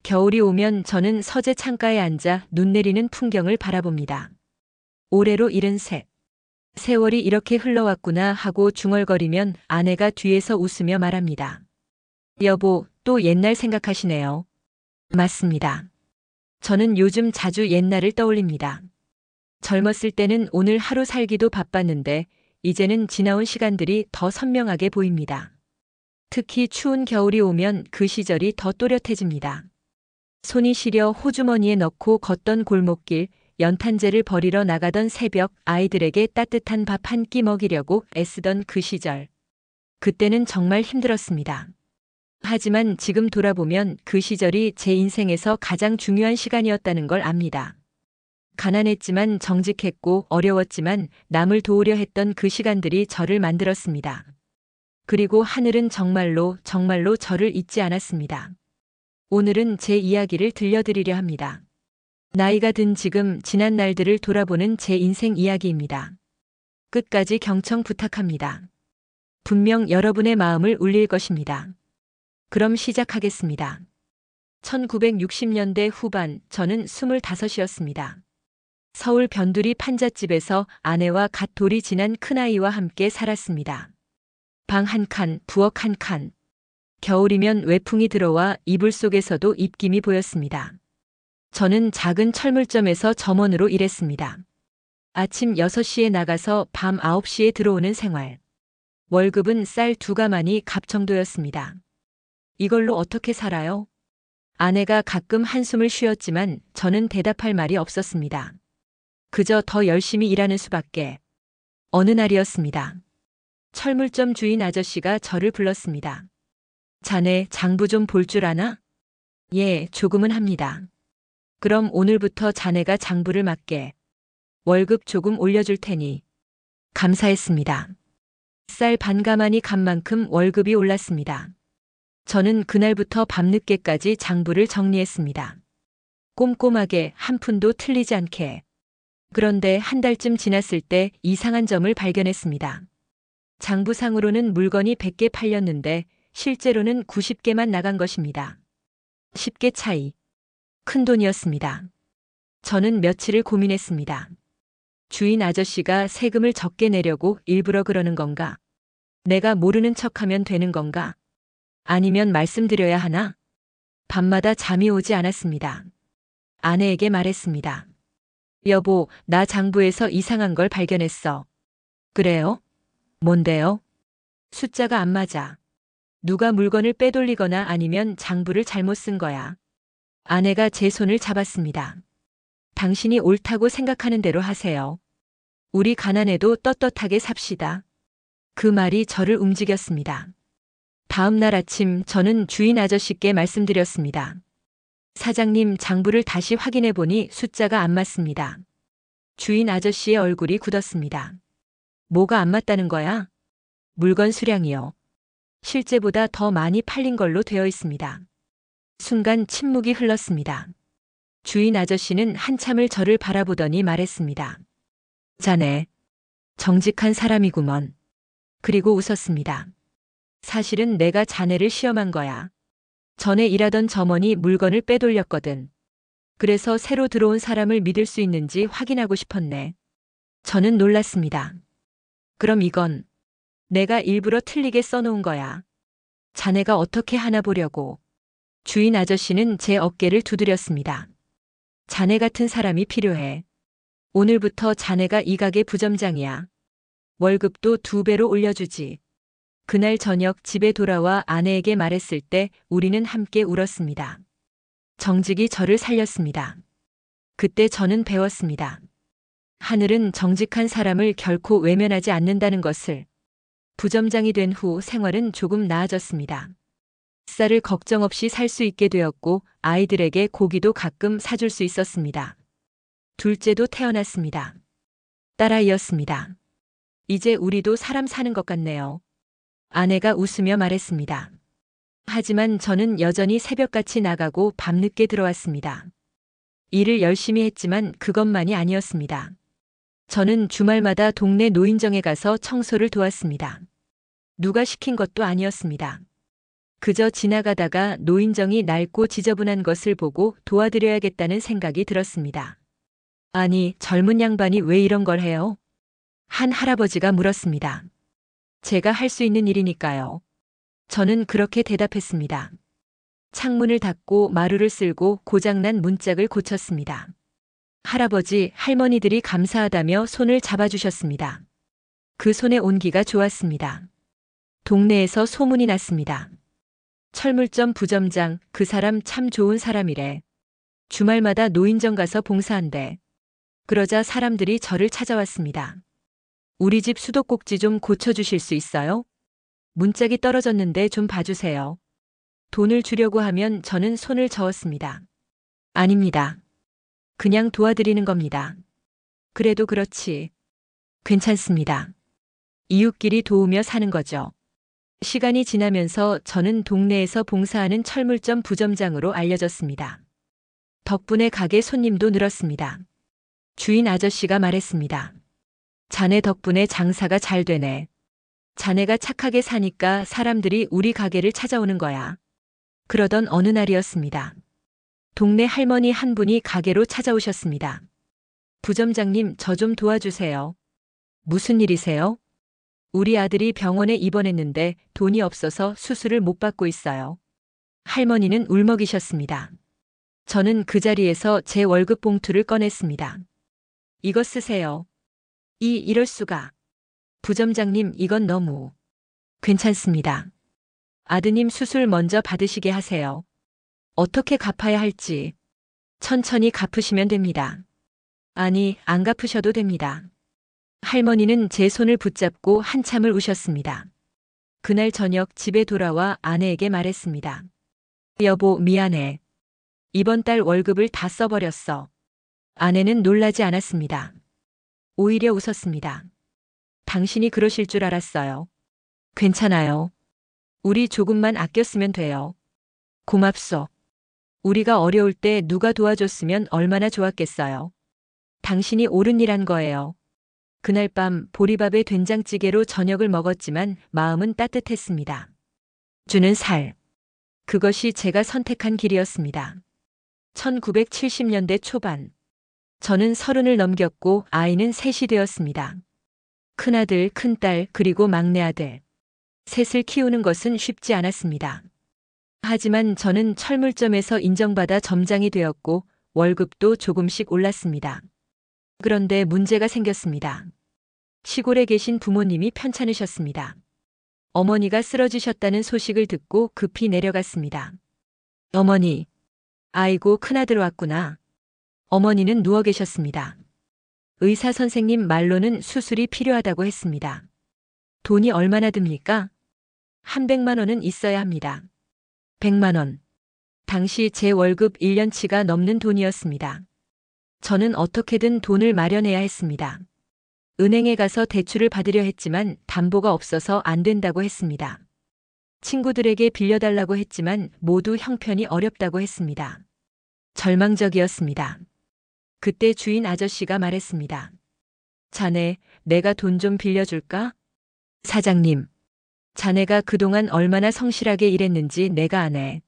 겨울이 오면 저는 서재 창가에 앉아 눈 내리는 풍경을 바라봅니다. 올해로 73. 세월이 이렇게 흘러왔구나 하고 중얼거리면 아내가 뒤에서 웃으며 말합니다. 여보, 또 옛날 생각하시네요. 맞습니다. 저는 요즘 자주 옛날을 떠올립니다. 젊었을 때는 오늘 하루 살기도 바빴는데 이제는 지나온 시간들이 더 선명하게 보입니다. 특히 추운 겨울이 오면 그 시절이 더 또렷해집니다. 손이 시려 호주머니에 넣고 걷던 골목길, 연탄재를 버리러 나가던 새벽, 아이들에게 따뜻한 밥 한 끼 먹이려고 애쓰던 그 시절. 그때는 정말 힘들었습니다. 하지만 지금 돌아보면 그 시절이 제 인생에서 가장 중요한 시간이었다는 걸 압니다. 가난했지만 정직했고 어려웠지만 남을 도우려 했던 그 시간들이 저를 만들었습니다. 그리고 하늘은 정말로 저를 잊지 않았습니다. 오늘은 제 이야기를 들려드리려 합니다. 나이가 든 지금 지난 날들을 돌아보는 제 인생 이야기입니다. 끝까지 경청 부탁합니다. 분명 여러분의 마음을 울릴 것입니다. 그럼 시작하겠습니다. 1960년대 후반 저는 25이었습니다. 서울 변두리 판잣집에서 아내와 갓 돌이 지난 큰아이와 함께 살았습니다. 방 한 칸, 부엌 한 칸. 겨울이면 외풍이 들어와 이불 속에서도 입김이 보였습니다. 저는 작은 철물점에서 점원으로 일했습니다. 아침 6시에 나가서 밤 9시에 들어오는 생활. 월급은 쌀 2가마니 갑 정도였습니다. 이걸로 어떻게 살아요? 아내가 가끔 한숨을 쉬었지만 저는 대답할 말이 없었습니다. 그저 더 열심히 일하는 수밖에. 어느 날이었습니다. 철물점 주인 아저씨가 저를 불렀습니다. 자네 장부 좀 볼 줄 아나? 예, 조금은 합니다. 그럼 오늘부터 자네가 장부를 맡게. 월급 조금 올려줄 테니. 감사했습니다. 쌀 반가마니 간 만큼 월급이 올랐습니다. 저는 그날부터 밤늦게까지 장부를 정리했습니다. 꼼꼼하게 한 푼도 틀리지 않게. 그런데 한 달쯤 지났을 때 이상한 점을 발견했습니다. 장부상으로는 물건이 100개 팔렸는데 실제로는 90개만 나간 것입니다. 10개 차이. 큰 돈이었습니다. 저는 며칠을 고민했습니다. 주인 아저씨가 세금을 적게 내려고 일부러 그러는 건가? 내가 모르는 척하면 되는 건가? 아니면 말씀드려야 하나? 밤마다 잠이 오지 않았습니다. 아내에게 말했습니다. 여보, 나 장부에서 이상한 걸 발견했어. 그래요? 뭔데요? 숫자가 안 맞아. 누가 물건을 빼돌리거나 아니면 장부를 잘못 쓴 거야. 아내가 제 손을 잡았습니다. 당신이 옳다고 생각하는 대로 하세요. 우리 가난해도 떳떳하게 삽시다. 그 말이 저를 움직였습니다. 다음 날 아침 저는 주인 아저씨께 말씀드렸습니다. 사장님, 장부를 다시 확인해 보니 숫자가 안 맞습니다. 주인 아저씨의 얼굴이 굳었습니다. 뭐가 안 맞다는 거야? 물건 수량이요. 실제보다 더 많이 팔린 걸로 되어 있습니다. 순간 침묵이 흘렀습니다. 주인 아저씨는 한참을 저를 바라보더니 말했습니다. 자네, 정직한 사람이구먼. 그리고 웃었습니다. 사실은 내가 자네를 시험한 거야. 전에 일하던 점원이 물건을 빼돌렸거든. 그래서 새로 들어온 사람을 믿을 수 있는지 확인하고 싶었네. 저는 놀랐습니다. 그럼 이건 내가 일부러 틀리게 써놓은 거야. 자네가 어떻게 하나 보려고. 주인 아저씨는 제 어깨를 두드렸습니다. 자네 같은 사람이 필요해. 오늘부터 자네가 이 가게 부점장이야. 월급도 2배로 올려주지. 그날 저녁 집에 돌아와 아내에게 말했을 때 우리는 함께 울었습니다. 정직이 저를 살렸습니다. 그때 저는 배웠습니다. 하늘은 정직한 사람을 결코 외면하지 않는다는 것을. 부점장이 된 후 생활은 조금 나아졌습니다. 쌀을 걱정 없이 살 수 있게 되었고 아이들에게 고기도 가끔 사줄 수 있었습니다. 둘째도 태어났습니다. 딸아이였습니다. 이제 우리도 사람 사는 것 같네요. 아내가 웃으며 말했습니다. 하지만 저는 여전히 새벽같이 나가고 밤늦게 들어왔습니다. 일을 열심히 했지만 그것만이 아니었습니다. 저는 주말마다 동네 노인정에 가서 청소를 도왔습니다. 누가 시킨 것도 아니었습니다. 그저 지나가다가 노인정이 낡고 지저분한 것을 보고 도와드려야겠다는 생각이 들었습니다. 아니, 젊은 양반이 왜 이런 걸 해요? 한 할아버지가 물었습니다. 제가 할 수 있는 일이니까요. 저는 그렇게 대답했습니다. 창문을 닫고 마루를 쓸고 고장난 문짝을 고쳤습니다. 할아버지, 할머니들이 감사하다며 손을 잡아주셨습니다. 그 손의 온기가 좋았습니다. 동네에서 소문이 났습니다. 철물점 부점장, 그 사람 참 좋은 사람이래. 주말마다 노인정 가서 봉사한대. 그러자 사람들이 저를 찾아왔습니다. 우리 집 수도꼭지 좀 고쳐주실 수 있어요? 문짝이 떨어졌는데 좀 봐주세요. 돈을 주려고 하면 저는 손을 저었습니다. 아닙니다. 그냥 도와드리는 겁니다. 그래도 그렇지. 괜찮습니다. 이웃끼리 도우며 사는 거죠. 시간이 지나면서 저는 동네에서 봉사하는 철물점 부점장으로 알려졌습니다. 덕분에 가게 손님도 늘었습니다. 주인 아저씨가 말했습니다. 자네 덕분에 장사가 잘 되네. 자네가 착하게 사니까 사람들이 우리 가게를 찾아오는 거야. 그러던 어느 날이었습니다. 동네 할머니 한 분이 가게로 찾아오셨습니다. 부점장님, 저 좀 도와주세요. 무슨 일이세요? 우리 아들이 병원에 입원했는데 돈이 없어서 수술을 못 받고 있어요. 할머니는 울먹이셨습니다. 저는 그 자리에서 제 월급 봉투를 꺼냈습니다. 이거 쓰세요. 이럴 수가. 부점장님, 이건 너무. 괜찮습니다. 아드님 수술 먼저 받으시게 하세요. 어떻게 갚아야 할지. 천천히 갚으시면 됩니다. 아니, 안 갚으셔도 됩니다. 할머니는 제 손을 붙잡고 한참을 우셨습니다. 그날 저녁 집에 돌아와 아내에게 말했습니다. 여보, 미안해. 이번 달 월급을 다 써버렸어. 아내는 놀라지 않았습니다. 오히려 웃었습니다. 당신이 그러실 줄 알았어요. 괜찮아요. 우리 조금만 아껴 쓰면 돼요. 고맙소. 우리가 어려울 때 누가 도와줬으면 얼마나 좋았겠어요. 당신이 옳은 일 한 거예요. 그날 밤 보리밥에 된장찌개로 저녁을 먹었지만 마음은 따뜻했습니다. 주는 살. 그것이 제가 선택한 길이었습니다. 1970년대 초반. 저는 30을 넘겼고 아이는 셋이 되었습니다. 큰아들, 큰딸, 그리고 막내아들. 셋을 키우는 것은 쉽지 않았습니다. 하지만 저는 철물점에서 인정받아 점장이 되었고 월급도 조금씩 올랐습니다. 그런데 문제가 생겼습니다. 시골에 계신 부모님이 편찮으셨습니다. 어머니가 쓰러지셨다는 소식을 듣고 급히 내려갔습니다. 어머니. 아이고, 큰아들 왔구나. 어머니는 누워 계셨습니다. 의사 선생님 말로는 수술이 필요하다고 했습니다. 돈이 얼마나 듭니까? 한 100만 원은 있어야 합니다. 100만 원. 당시 제 월급 1년치가 넘는 돈이었습니다. 저는 어떻게든 돈을 마련해야 했습니다. 은행에 가서 대출을 받으려 했지만 담보가 없어서 안 된다고 했습니다. 친구들에게 빌려달라고 했지만 모두 형편이 어렵다고 했습니다. 절망적이었습니다. 그때 주인 아저씨가 말했습니다. 자네, 내가 돈 좀 빌려줄까? 사장님. 자네가 그동안 얼마나 성실하게 일했는지 내가 아네.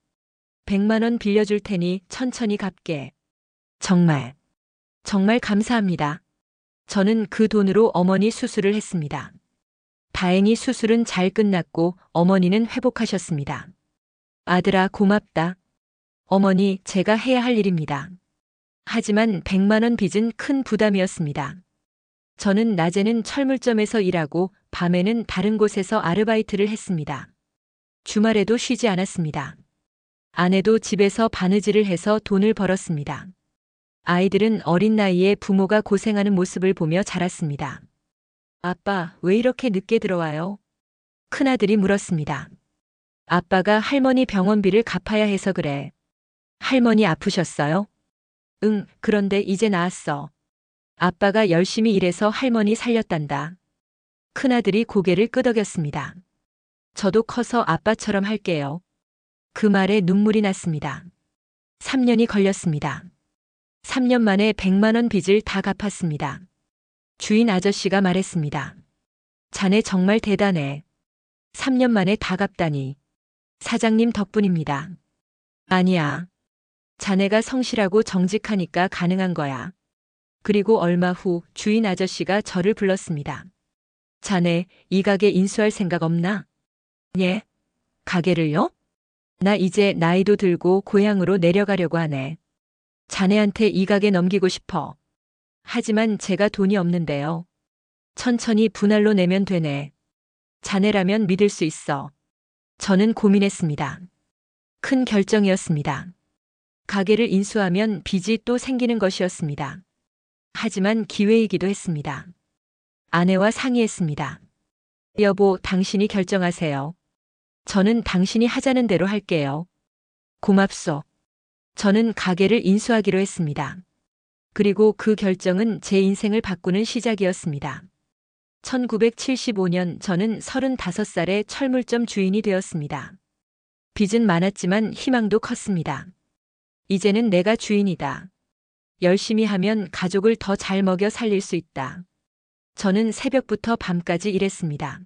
100만 원 빌려줄 테니 천천히 갚게. 정말 감사합니다. 저는 그 돈으로 어머니 수술을 했습니다. 다행히 수술은 잘 끝났고 어머니는 회복하셨습니다. 아들아, 고맙다. 어머니, 제가 해야 할 일입니다. 하지만 100만 원 빚은 큰 부담이었습니다. 저는 낮에는 철물점에서 일하고 밤에는 다른 곳에서 아르바이트를 했습니다. 주말에도 쉬지 않았습니다. 아내도 집에서 바느질을 해서 돈을 벌었습니다. 아이들은 어린 나이에 부모가 고생하는 모습을 보며 자랐습니다. 아빠, 왜 이렇게 늦게 들어와요? 큰아들이 물었습니다. 아빠가 할머니 병원비를 갚아야 해서 그래. 할머니 아프셨어요? 응, 그런데 이제 나았어. 아빠가 열심히 일해서 할머니 살렸단다. 큰아들이 고개를 끄덕였습니다. 저도 커서 아빠처럼 할게요. 그 말에 눈물이 났습니다. 3년이 걸렸습니다. 3년 만에 100만 원 빚을 다 갚았습니다. 주인 아저씨가 말했습니다. 자네 정말 대단해. 3년 만에 다 갚다니. 사장님 덕분입니다. 아니야. 자네가 성실하고 정직하니까 가능한 거야. 그리고 얼마 후 주인 아저씨가 저를 불렀습니다. 자네, 이 가게 인수할 생각 없나? 예? 가게를요? 나 이제 나이도 들고 고향으로 내려가려고 하네. 자네한테 이 가게 넘기고 싶어. 하지만 제가 돈이 없는데요. 천천히 분할로 내면 되네. 자네라면 믿을 수 있어. 저는 고민했습니다. 큰 결정이었습니다. 가게를 인수하면 빚이 또 생기는 것이었습니다. 하지만 기회이기도 했습니다. 아내와 상의했습니다. 여보, 당신이 결정하세요. 저는 당신이 하자는 대로 할게요. 고맙소. 저는 가게를 인수하기로 했습니다. 그리고 그 결정은 제 인생을 바꾸는 시작이었습니다. 1975년 저는 35살에 철물점 주인이 되었습니다. 빚은 많았지만 희망도 컸습니다. 이제는 내가 주인이다. 열심히 하면 가족을 더 잘 먹여 살릴 수 있다. 저는 새벽부터 밤까지 일했습니다.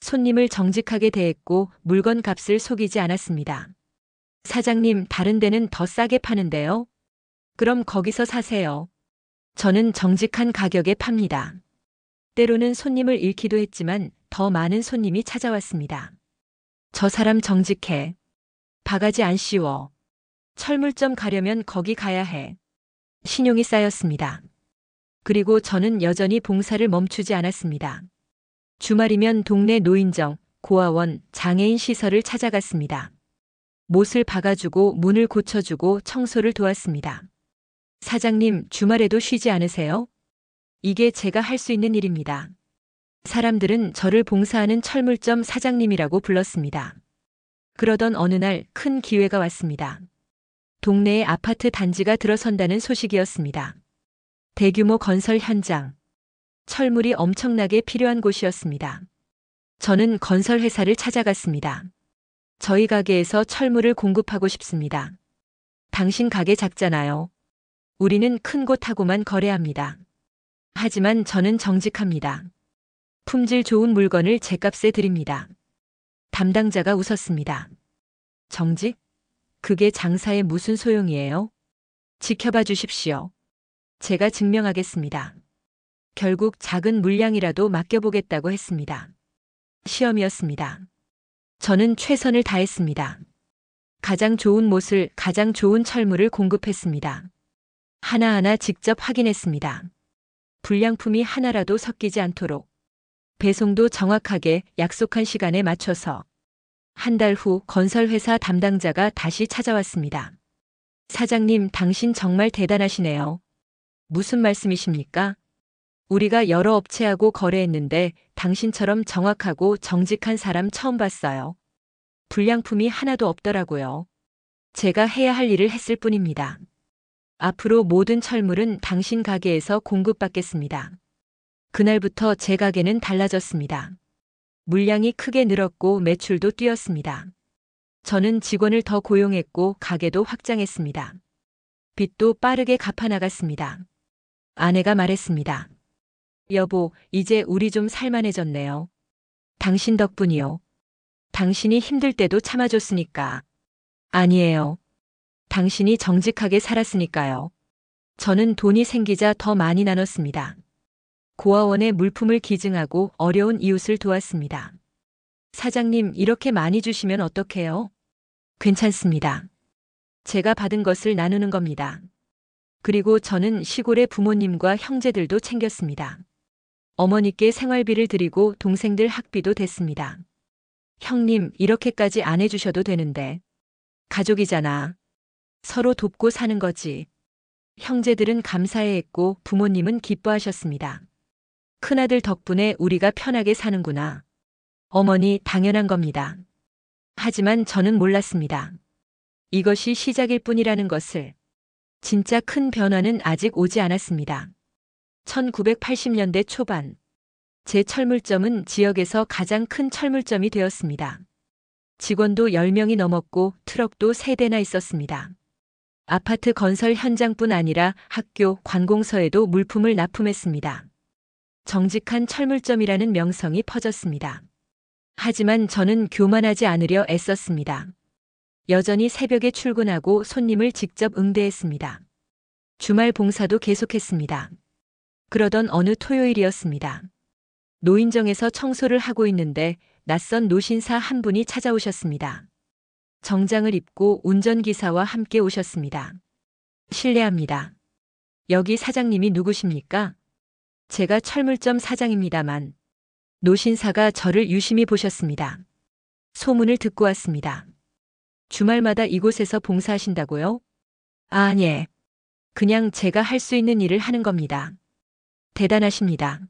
손님을 정직하게 대했고 물건 값을 속이지 않았습니다. 사장님, 다른 데는 더 싸게 파는데요? 그럼 거기서 사세요. 저는 정직한 가격에 팝니다. 때로는 손님을 잃기도 했지만 더 많은 손님이 찾아왔습니다. 저 사람 정직해. 바가지 안 씌워. 철물점 가려면 거기 가야 해. 신용이 쌓였습니다. 그리고 저는 여전히 봉사를 멈추지 않았습니다. 주말이면 동네 노인정, 고아원, 장애인 시설을 찾아갔습니다. 못을 박아주고 문을 고쳐주고 청소를 도왔습니다. 사장님, 주말에도 쉬지 않으세요? 이게 제가 할 수 있는 일입니다. 사람들은 저를 봉사하는 철물점 사장님이라고 불렀습니다. 그러던 어느 날 큰 기회가 왔습니다. 동네에 아파트 단지가 들어선다는 소식이었습니다. 대규모 건설 현장. 철물이 엄청나게 필요한 곳이었습니다. 저는 건설 회사를 찾아갔습니다. 저희 가게에서 철물을 공급하고 싶습니다. 당신 가게 작잖아요. 우리는 큰 곳하고만 거래합니다. 하지만 저는 정직합니다. 품질 좋은 물건을 제값에 드립니다. 담당자가 웃었습니다. 정직? 그게 장사에 무슨 소용이에요? 지켜봐 주십시오. 제가 증명하겠습니다. 결국 작은 물량이라도 맡겨보겠다고 했습니다. 시험이었습니다. 저는 최선을 다했습니다. 가장 좋은 못을, 가장 좋은 철물을 공급했습니다. 하나하나 직접 확인했습니다. 불량품이 하나라도 섞이지 않도록. 배송도 정확하게 약속한 시간에 맞춰서. 한 달 후 건설회사 담당자가 다시 찾아왔습니다. 사장님, 당신 정말 대단하시네요. 무슨 말씀이십니까? 우리가 여러 업체하고 거래했는데 당신처럼 정확하고 정직한 사람 처음 봤어요. 불량품이 하나도 없더라고요. 제가 해야 할 일을 했을 뿐입니다. 앞으로 모든 철물은 당신 가게에서 공급받겠습니다. 그날부터 제 가게는 달라졌습니다. 물량이 크게 늘었고 매출도 뛰었습니다. 저는 직원을 더 고용했고 가게도 확장했습니다. 빚도 빠르게 갚아나갔습니다. 아내가 말했습니다. 여보, 이제 우리 좀 살만해졌네요. 당신 덕분이요. 당신이 힘들 때도 참아줬으니까. 아니에요. 당신이 정직하게 살았으니까요. 저는 돈이 생기자 더 많이 나눴습니다. 고아원에 물품을 기증하고 어려운 이웃을 도왔습니다. 사장님, 이렇게 많이 주시면 어떡해요? 괜찮습니다. 제가 받은 것을 나누는 겁니다. 그리고 저는 시골의 부모님과 형제들도 챙겼습니다. 어머니께 생활비를 드리고 동생들 학비도 댔습니다. 형님, 이렇게까지 안 해주셔도 되는데. 가족이잖아. 서로 돕고 사는 거지. 형제들은 감사해했고 부모님은 기뻐하셨습니다. 큰아들 덕분에 우리가 편하게 사는구나. 어머니, 당연한 겁니다. 하지만 저는 몰랐습니다. 이것이 시작일 뿐이라는 것을. 진짜 큰 변화는 아직 오지 않았습니다. 1980년대 초반, 제 철물점은 지역에서 가장 큰 철물점이 되었습니다. 직원도 10명이 넘었고 트럭도 3대나 있었습니다. 아파트 건설 현장뿐 아니라 학교, 관공서에도 물품을 납품했습니다. 정직한 철물점이라는 명성이 퍼졌습니다. 하지만 저는 교만하지 않으려 애썼습니다. 여전히 새벽에 출근하고 손님을 직접 응대했습니다. 주말 봉사도 계속했습니다. 그러던 어느 토요일이었습니다. 노인정에서 청소를 하고 있는데 낯선 노신사 한 분이 찾아오셨습니다. 정장을 입고 운전기사와 함께 오셨습니다. 실례합니다. 여기 사장님이 누구십니까? 제가 철물점 사장입니다만. 노신사가 저를 유심히 보셨습니다. 소문을 듣고 왔습니다. 주말마다 이곳에서 봉사하신다고요? 아, 예. 그냥 제가 할 수 있는 일을 하는 겁니다. 대단하십니다.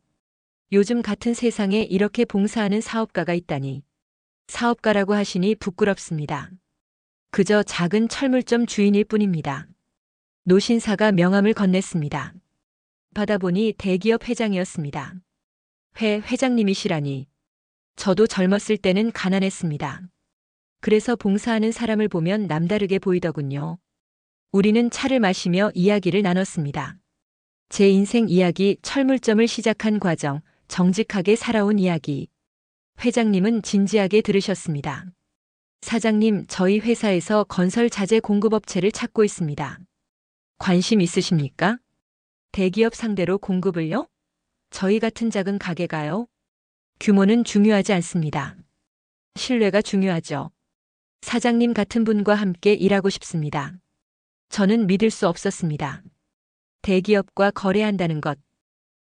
요즘 같은 세상에 이렇게 봉사하는 사업가가 있다니. 사업가라고 하시니 부끄럽습니다. 그저 작은 철물점 주인일 뿐입니다. 노신사가 명함을 건넸습니다. 받아보니 대기업 회장이었습니다. 회장님이시라니. 저도 젊었을 때는 가난했습니다. 그래서 봉사하는 사람을 보면 남다르게 보이더군요. 우리는 차를 마시며 이야기를 나눴습니다. 제 인생 이야기, 철물점을 시작한 과정, 정직하게 살아온 이야기. 회장님은 진지하게 들으셨습니다. 사장님, 저희 회사에서 건설 자재 공급업체를 찾고 있습니다. 관심 있으십니까? 대기업 상대로 공급을요? 저희 같은 작은 가게가요? 규모는 중요하지 않습니다. 신뢰가 중요하죠. 사장님 같은 분과 함께 일하고 싶습니다. 저는 믿을 수 없었습니다. 대기업과 거래한다는 것,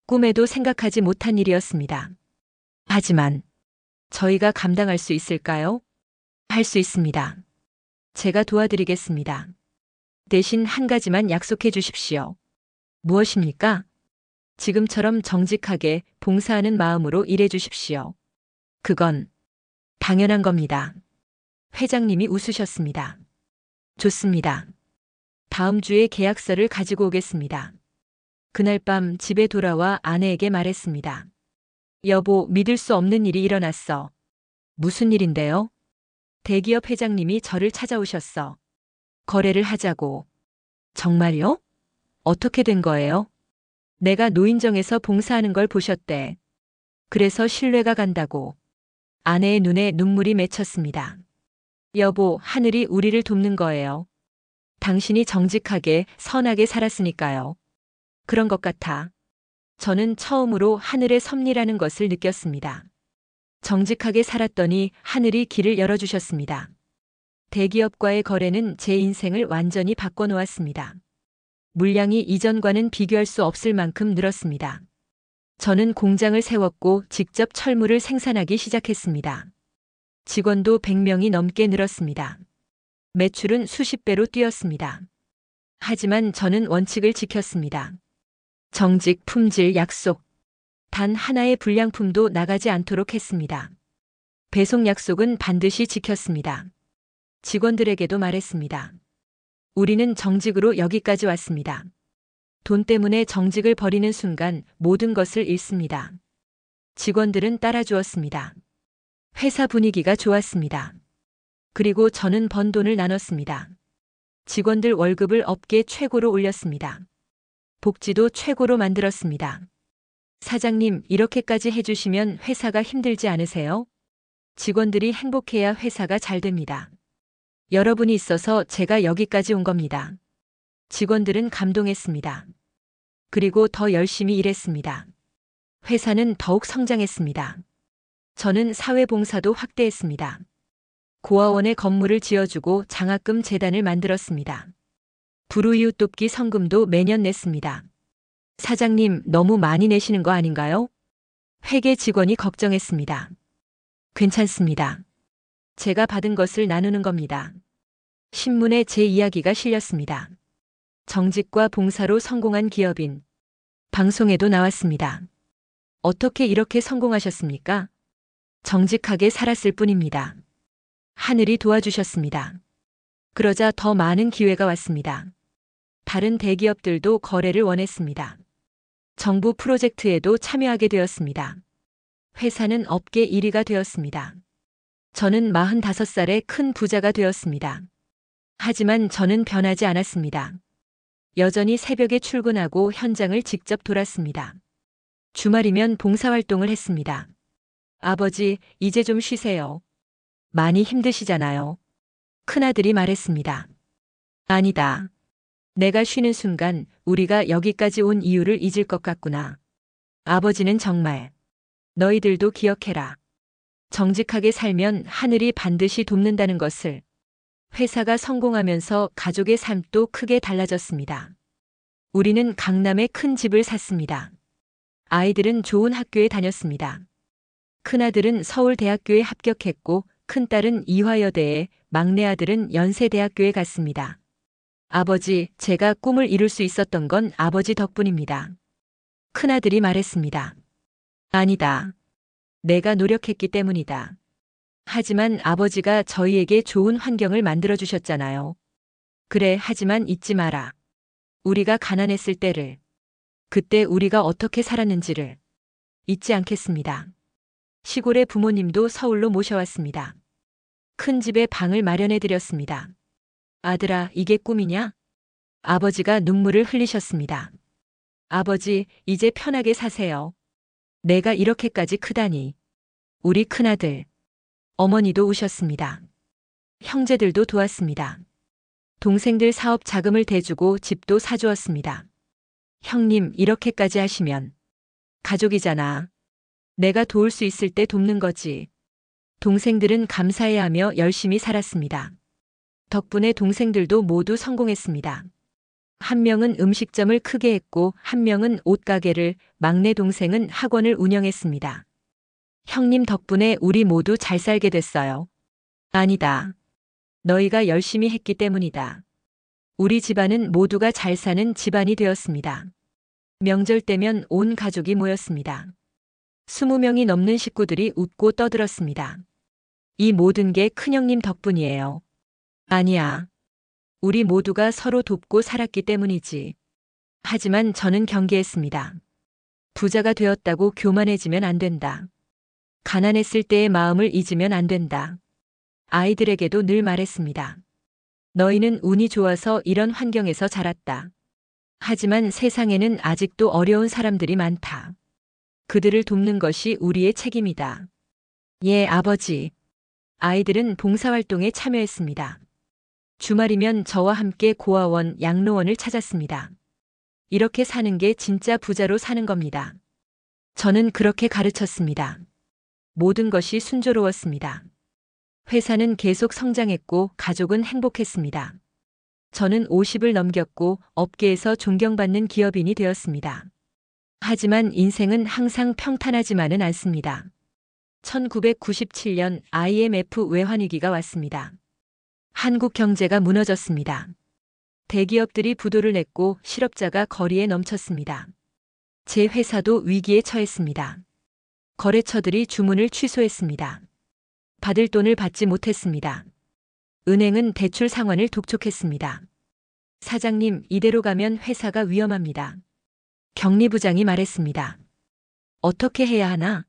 꿈에도 생각하지 못한 일이었습니다. 하지만 저희가 감당할 수 있을까요? 할 수 있습니다. 제가 도와드리겠습니다. 대신 한 가지만 약속해 주십시오. 무엇입니까? 지금처럼 정직하게 봉사하는 마음으로 일해 주십시오. 그건 당연한 겁니다. 회장님이 웃으셨습니다. 좋습니다. 다음 주에 계약서를 가지고 오겠습니다. 그날 밤 집에 돌아와 아내에게 말했습니다. 여보, 믿을 수 없는 일이 일어났어. 무슨 일인데요? 대기업 회장님이 저를 찾아오셨어. 거래를 하자고. 정말요? 어떻게 된 거예요? 내가 노인정에서 봉사하는 걸 보셨대. 그래서 신뢰가 간다고. 아내의 눈에 눈물이 맺혔습니다. 여보, 하늘이 우리를 돕는 거예요. 당신이 정직하게, 선하게 살았으니까요. 그런 것 같아. 저는 처음으로 하늘의 섭리라는 것을 느꼈습니다. 정직하게 살았더니 하늘이 길을 열어주셨습니다. 대기업과의 거래는 제 인생을 완전히 바꿔놓았습니다. 물량이 이전과는 비교할 수 없을 만큼 늘었습니다. 저는 공장을 세웠고 직접 철물을 생산하기 시작했습니다. 직원도 100명이 넘게 늘었습니다. 매출은 수십 배로 뛰었습니다. 하지만 저는 원칙을 지켰습니다. 정직, 품질, 약속. 단 하나의 불량품도 나가지 않도록 했습니다. 배송 약속은 반드시 지켰습니다. 직원들에게도 말했습니다. 우리는 정직으로 여기까지 왔습니다. 돈 때문에 정직을 버리는 순간 모든 것을 잃습니다. 직원들은 따라주었습니다. 회사 분위기가 좋았습니다. 그리고 저는 번 돈을 나눴습니다. 직원들 월급을 업계 최고로 올렸습니다. 복지도 최고로 만들었습니다. 사장님, 이렇게까지 해주시면 회사가 힘들지 않으세요? 직원들이 행복해야 회사가 잘 됩니다. 여러분이 있어서 제가 여기까지 온 겁니다. 직원들은 감동했습니다. 그리고 더 열심히 일했습니다. 회사는 더욱 성장했습니다. 저는 사회봉사도 확대했습니다. 고아원에 건물을 지어주고 장학금 재단을 만들었습니다. 불우이웃 돕기 성금도 매년 냈습니다. 사장님, 너무 많이 내시는 거 아닌가요? 회계 직원이 걱정했습니다. 괜찮습니다. 제가 받은 것을 나누는 겁니다. 신문에 제 이야기가 실렸습니다. 정직과 봉사로 성공한 기업인. 방송에도 나왔습니다. 어떻게 이렇게 성공하셨습니까? 정직하게 살았을 뿐입니다. 하늘이 도와주셨습니다. 그러자 더 많은 기회가 왔습니다. 다른 대기업들도 거래를 원했습니다. 정부 프로젝트에도 참여하게 되었습니다. 회사는 업계 1위가 되었습니다. 저는 45살에 큰 부자가 되었습니다. 하지만 저는 변하지 않았습니다. 여전히 새벽에 출근하고 현장을 직접 돌았습니다. 주말이면 봉사활동을 했습니다. 아버지, 이제 좀 쉬세요. 많이 힘드시잖아요. 큰아들이 말했습니다. 아니다. 내가 쉬는 순간 우리가 여기까지 온 이유를 잊을 것 같구나. 아버지는 정말 너희들도 기억해라. 정직하게 살면 하늘이 반드시 돕는다는 것을. 회사가 성공하면서 가족의 삶도 크게 달라졌습니다. 우리는 강남에 큰 집을 샀습니다. 아이들은 좋은 학교에 다녔습니다. 큰아들은 서울대학교에 합격했고 큰딸은 이화여대에, 막내 아들은 연세대학교에 갔습니다. 아버지, 제가 꿈을 이룰 수 있었던 건 아버지 덕분입니다. 큰아들이 말했습니다. 아니다. 내가 노력했기 때문이다. 하지만 아버지가 저희에게 좋은 환경을 만들어주셨잖아요. 그래, 하지만 잊지 마라. 우리가 가난했을 때를, 그때 우리가 어떻게 살았는지를 잊지 않겠습니다. 시골의 부모님도 서울로 모셔왔습니다. 큰 집에 방을 마련해 드렸습니다. 아들아, 이게 꿈이냐? 아버지가 눈물을 흘리셨습니다. 아버지, 이제 편하게 사세요. 내가 이렇게까지 크다니. 우리 큰아들. 어머니도 우셨습니다. 형제들도 도왔습니다. 동생들 사업 자금을 대주고 집도 사주었습니다. 형님, 이렇게까지 하시면 가족이잖아. 내가 도울 수 있을 때 돕는 거지. 동생들은 감사해하며 열심히 살았습니다. 덕분에 동생들도 모두 성공했습니다. 한 명은 음식점을 크게 했고 한 명은 옷가게를, 막내 동생은 학원을 운영했습니다. 형님 덕분에 우리 모두 잘 살게 됐어요. 아니다. 너희가 열심히 했기 때문이다. 우리 집안은 모두가 잘 사는 집안이 되었습니다. 명절 때면 온 가족이 모였습니다. 20명이 넘는 식구들이 웃고 떠들었습니다. 이 모든 게 큰형님 덕분이에요. 아니야. 우리 모두가 서로 돕고 살았기 때문이지. 하지만 저는 경계했습니다. 부자가 되었다고 교만해지면 안 된다. 가난했을 때의 마음을 잊으면 안 된다. 아이들에게도 늘 말했습니다. 너희는 운이 좋아서 이런 환경에서 자랐다. 하지만 세상에는 아직도 어려운 사람들이 많다. 그들을 돕는 것이 우리의 책임이다. 예, 아버지. 아이들은 봉사활동에 참여했습니다. 주말이면 저와 함께 고아원, 양로원을 찾았습니다. 이렇게 사는 게 진짜 부자로 사는 겁니다. 저는 그렇게 가르쳤습니다. 모든 것이 순조로웠습니다. 회사는 계속 성장했고 가족은 행복했습니다. 저는 50을 넘겼고 업계에서 존경받는 기업인이 되었습니다. 하지만 인생은 항상 평탄하지만은 않습니다. 1997년 IMF 외환위기가 왔습니다. 한국 경제가 무너졌습니다. 대기업들이 부도를 냈고 실업자가 거리에 넘쳤습니다. 제 회사도 위기에 처했습니다. 거래처들이 주문을 취소했습니다. 받을 돈을 받지 못했습니다. 은행은 대출 상환을 독촉했습니다. 사장님, 이대로 가면 회사가 위험합니다. 경리부장이 말했습니다. 어떻게 해야 하나?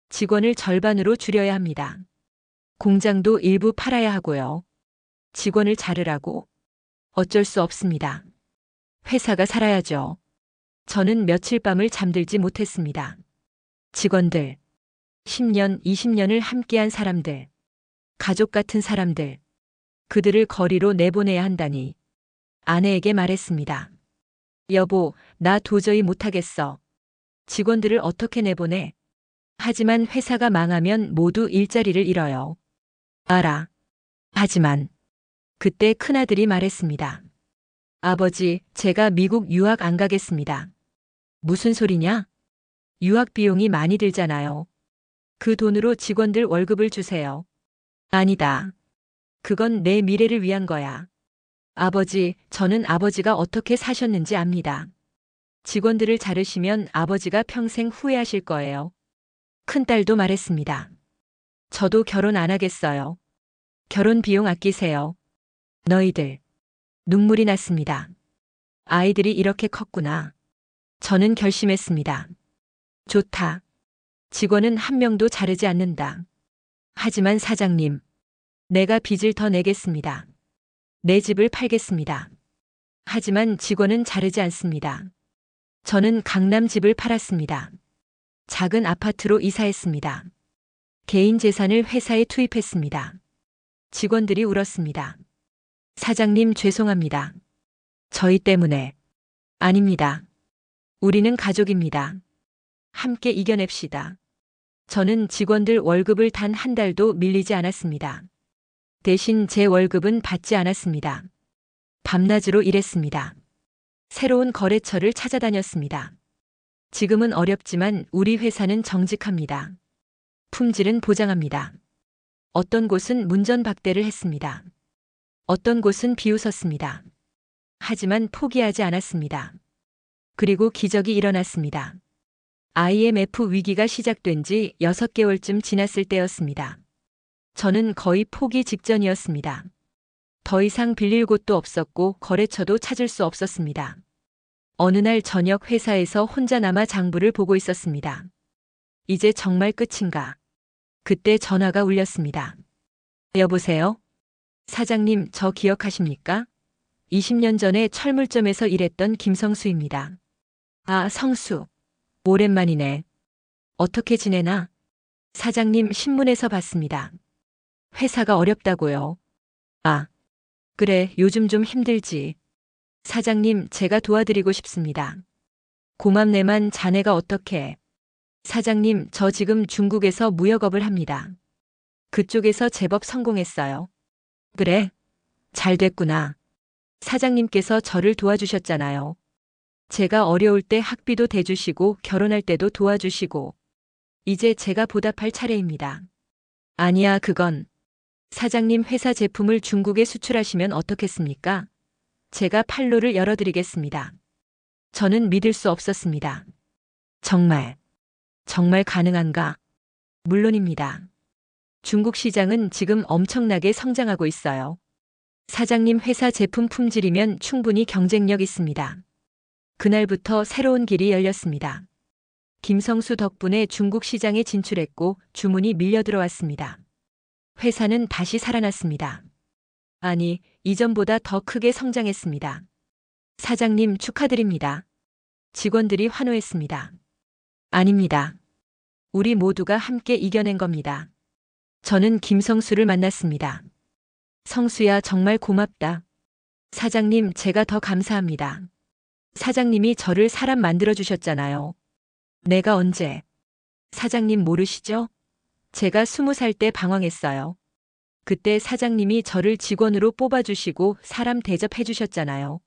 직원을 절반으로 줄여야 합니다. 공장도 일부 팔아야 하고요. 직원을 자르라고? 어쩔 수 없습니다. 회사가 살아야죠. 저는 며칠 밤을 잠들지 못했습니다. 직원들, 10년, 20년을 함께한 사람들, 가족 같은 사람들, 그들을 거리로 내보내야 한다니. 아내에게 말했습니다. 여보, 나 도저히 못하겠어. 직원들을 어떻게 내보내? 하지만 회사가 망하면 모두 일자리를 잃어요. 알아. 하지만 그때 큰아들이 말했습니다. 아버지, 제가 미국 유학 안 가겠습니다. 무슨 소리냐? 유학 비용이 많이 들잖아요. 그 돈으로 직원들 월급을 주세요. 아니다. 그건 내 미래를 위한 거야. 아버지, 저는 아버지가 어떻게 사셨는지 압니다. 직원들을 자르시면 아버지가 평생 후회하실 거예요. 큰딸도 말했습니다. 저도 결혼 안 하겠어요. 결혼 비용 아끼세요. 너희들. 눈물이 났습니다. 아이들이 이렇게 컸구나. 저는 결심했습니다. 좋다. 직원은 한 명도 자르지 않는다. 하지만 사장님, 내가 빚을 더 내겠습니다. 내 집을 팔겠습니다. 하지만 직원은 자르지 않습니다. 저는 강남 집을 팔았습니다. 작은 아파트로 이사했습니다. 개인 재산을 회사에 투입했습니다. 직원들이 울었습니다. 사장님 죄송합니다. 저희 때문에. 아닙니다. 우리는 가족입니다. 함께 이겨냅시다. 저는 직원들 월급을 단 한 달도 밀리지 않았습니다. 대신 제 월급은 받지 않았습니다. 밤낮으로 일했습니다. 새로운 거래처를 찾아다녔습니다. 지금은 어렵지만 우리 회사는 정직합니다. 품질은 보장합니다. 어떤 곳은 문전박대를 했습니다. 어떤 곳은 비웃었습니다. 하지만 포기하지 않았습니다. 그리고 기적이 일어났습니다. IMF 위기가 시작된 지 6개월쯤 지났을 때였습니다. 저는 거의 포기 직전이었습니다. 더 이상 빌릴 곳도 없었고 거래처도 찾을 수 없었습니다. 어느 날 저녁 회사에서 혼자 남아 장부를 보고 있었습니다. 이제 정말 끝인가? 그때 전화가 울렸습니다. 여보세요? 사장님, 저 기억하십니까? 20년 전에 철물점에서 일했던 김성수입니다. 아, 성수. 오랜만이네. 어떻게 지내나? 사장님, 신문에서 봤습니다. 회사가 어렵다고요. 아, 그래, 요즘 좀 힘들지. 사장님, 제가 도와드리고 싶습니다. 고맙네만 자네가 어떻게? 사장님, 저 지금 중국에서 무역업을 합니다. 그쪽에서 제법 성공했어요. 그래? 잘 됐구나. 사장님께서 저를 도와주셨잖아요. 제가 어려울 때 학비도 대주시고 결혼할 때도 도와주시고. 이제 제가 보답할 차례입니다. 아니야, 그건. 사장님 회사 제품을 중국에 수출하시면 어떻겠습니까? 제가 판로를 열어드리겠습니다. 저는 믿을 수 없었습니다. 정말 가능한가? 물론입니다. 중국 시장은 지금 엄청나게 성장하고 있어요. 사장님 회사 제품 품질이면 충분히 경쟁력 있습니다. 그날부터 새로운 길이 열렸습니다. 김성수 덕분에 중국 시장에 진출했고 주문이 밀려 들어왔습니다. 회사는 다시 살아났습니다. 아니, 이전보다 더 크게 성장했습니다. 사장님 축하드립니다. 직원들이 환호했습니다. 아닙니다. 우리 모두가 함께 이겨낸 겁니다. 저는 김성수를 만났습니다. 성수야, 정말 고맙다. 사장님, 제가 더 감사합니다. 사장님이 저를 사람 만들어주셨잖아요. 내가 언제? 사장님 모르시죠? 제가 20살 때 방황했어요. 그때 사장님이 저를 직원으로 뽑아주시고 사람 대접해주셨잖아요.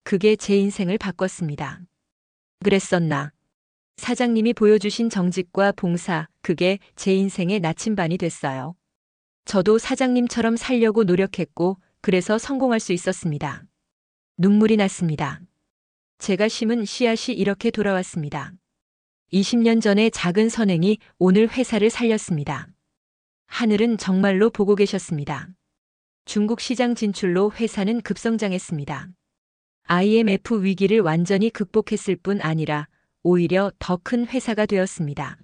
그게 제 인생을 바꿨습니다. 그랬었나? 사장님이 보여주신 정직과 봉사, 그게 제 인생의 나침반이 됐어요. 저도 사장님처럼 살려고 노력했고, 그래서 성공할 수 있었습니다. 눈물이 났습니다. 제가 심은 씨앗이 이렇게 돌아왔습니다. 20년 전의 작은 선행이 오늘 회사를 살렸습니다. 하늘은 정말로 보고 계셨습니다. 중국 시장 진출로 회사는 급성장했습니다. IMF 위기를 완전히 극복했을 뿐 아니라 오히려 더 큰 회사가 되었습니다.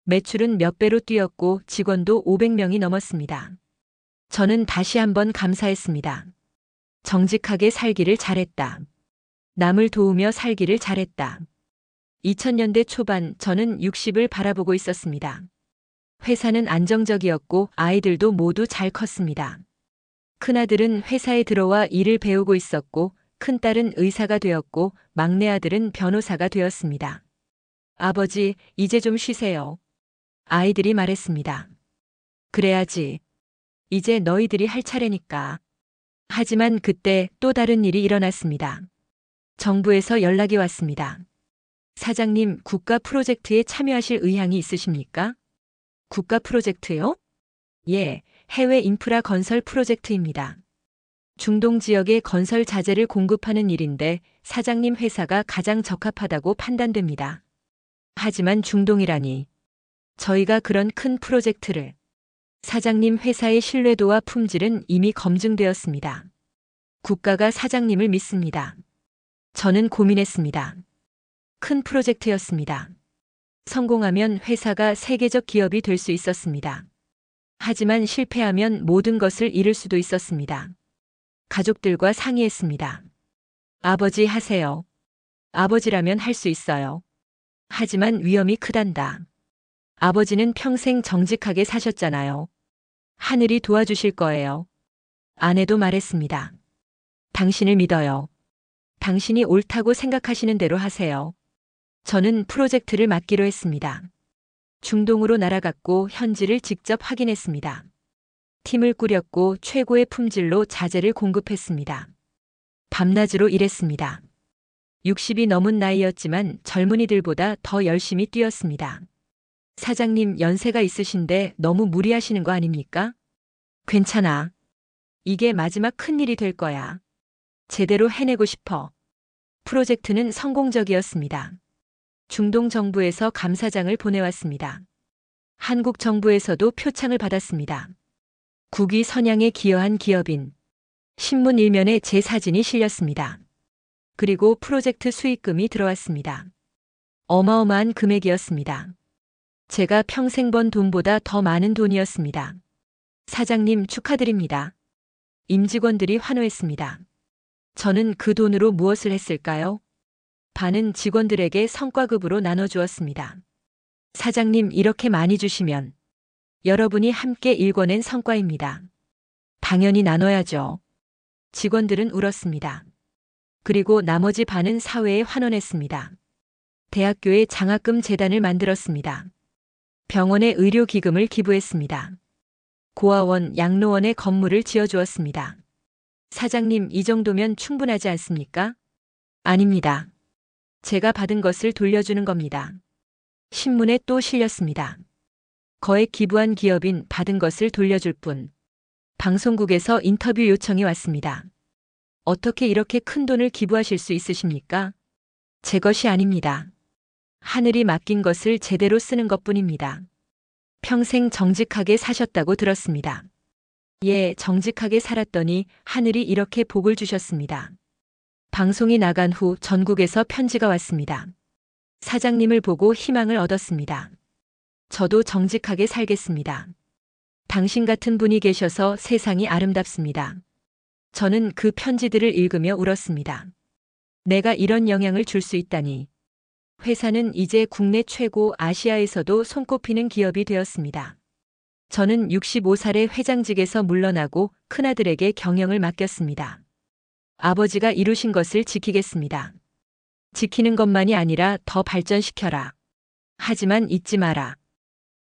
매출은 몇 배로 뛰었고 직원도 500명이 넘었습니다. 저는 다시 한번 감사했습니다. 정직하게 살기를 잘했다. 남을 도우며 살기를 잘했다. 2000년대 초반 저는 60을 바라보고 있었습니다. 회사는 안정적이었고 아이들도 모두 잘 컸습니다. 큰아들은 회사에 들어와 일을 배우고 있었고 큰딸은 의사가 되었고 막내 아들은 변호사가 되었습니다. 아버지, 이제 좀 쉬세요. 아이들이 말했습니다. 그래야지. 이제 너희들이 할 차례니까. 하지만 그때 또 다른 일이 일어났습니다. 정부에서 연락이 왔습니다. 사장님, 국가 프로젝트에 참여하실 의향이 있으십니까? 국가 프로젝트요? 예, 해외 인프라 건설 프로젝트입니다. 중동 지역의 건설 자재를 공급하는 일인데 사장님 회사가 가장 적합하다고 판단됩니다. 하지만 중동이라니. 저희가 그런 큰 프로젝트를. 사장님 회사의 신뢰도와 품질은 이미 검증되었습니다. 국가가 사장님을 믿습니다. 저는 고민했습니다. 큰 프로젝트였습니다. 성공하면 회사가 세계적 기업이 될 수 있었습니다. 하지만 실패하면 모든 것을 잃을 수도 있었습니다. 가족들과 상의했습니다. 아버지 하세요. 아버지라면 할 수 있어요. 하지만 위험이 크단다. 아버지는 평생 정직하게 사셨잖아요. 하늘이 도와주실 거예요. 아내도 말했습니다. 당신을 믿어요. 당신이 옳다고 생각하시는 대로 하세요. 저는 프로젝트를 맡기로 했습니다. 중동으로 날아갔고 현지를 직접 확인했습니다. 팀을 꾸렸고 최고의 품질로 자재를 공급했습니다. 밤낮으로 일했습니다. 60이 넘은 나이였지만 젊은이들보다 더 열심히 뛰었습니다. 사장님, 연세가 있으신데 너무 무리하시는 거 아닙니까? 괜찮아. 이게 마지막 큰일이 될 거야. 제대로 해내고 싶어. 프로젝트는 성공적이었습니다. 중동 정부에서 감사장을 보내왔습니다. 한국 정부에서도 표창을 받았습니다. 국위 선양에 기여한 기업인. 신문 일면에 제 사진이 실렸습니다. 그리고 프로젝트 수익금이 들어왔습니다. 어마어마한 금액이었습니다. 제가 평생 번 돈보다 더 많은 돈이었습니다. 사장님, 축하드립니다. 임직원들이 환호했습니다. 저는 그 돈으로 무엇을 했을까요? 반은 직원들에게 성과급으로 나눠주었습니다. 사장님, 이렇게 많이 주시면 여러분이 함께 일궈낸 성과입니다. 당연히 나눠야죠. 직원들은 울었습니다. 그리고 나머지 반은 사회에 환원했습니다. 대학교에 장학금 재단을 만들었습니다. 병원에 의료기금을 기부했습니다. 고아원, 양로원에 건물을 지어주었습니다. 사장님, 이 정도면 충분하지 않습니까? 아닙니다. 제가 받은 것을 돌려주는 겁니다. 신문에 또 실렸습니다. 거액 기부한 기업인 받은 것을 돌려줄 뿐. 방송국에서 인터뷰 요청이 왔습니다. 어떻게 이렇게 큰 돈을 기부하실 수 있으십니까? 제 것이 아닙니다. 하늘이 맡긴 것을 제대로 쓰는 것뿐입니다. 평생 정직하게 사셨다고 들었습니다. 예, 정직하게 살았더니 하늘이 이렇게 복을 주셨습니다. 방송이 나간 후 전국에서 편지가 왔습니다. 사장님을 보고 희망을 얻었습니다. 저도 정직하게 살겠습니다. 당신 같은 분이 계셔서 세상이 아름답습니다. 저는 그 편지들을 읽으며 울었습니다. 내가 이런 영향을 줄 수 있다니. 회사는 이제 국내 최고, 아시아에서도 손꼽히는 기업이 되었습니다. 저는 65살의 회장직에서 물러나고 큰아들에게 경영을 맡겼습니다. 아버지가 이루신 것을 지키겠습니다. 지키는 것만이 아니라 더 발전시켜라. 하지만 잊지 마라.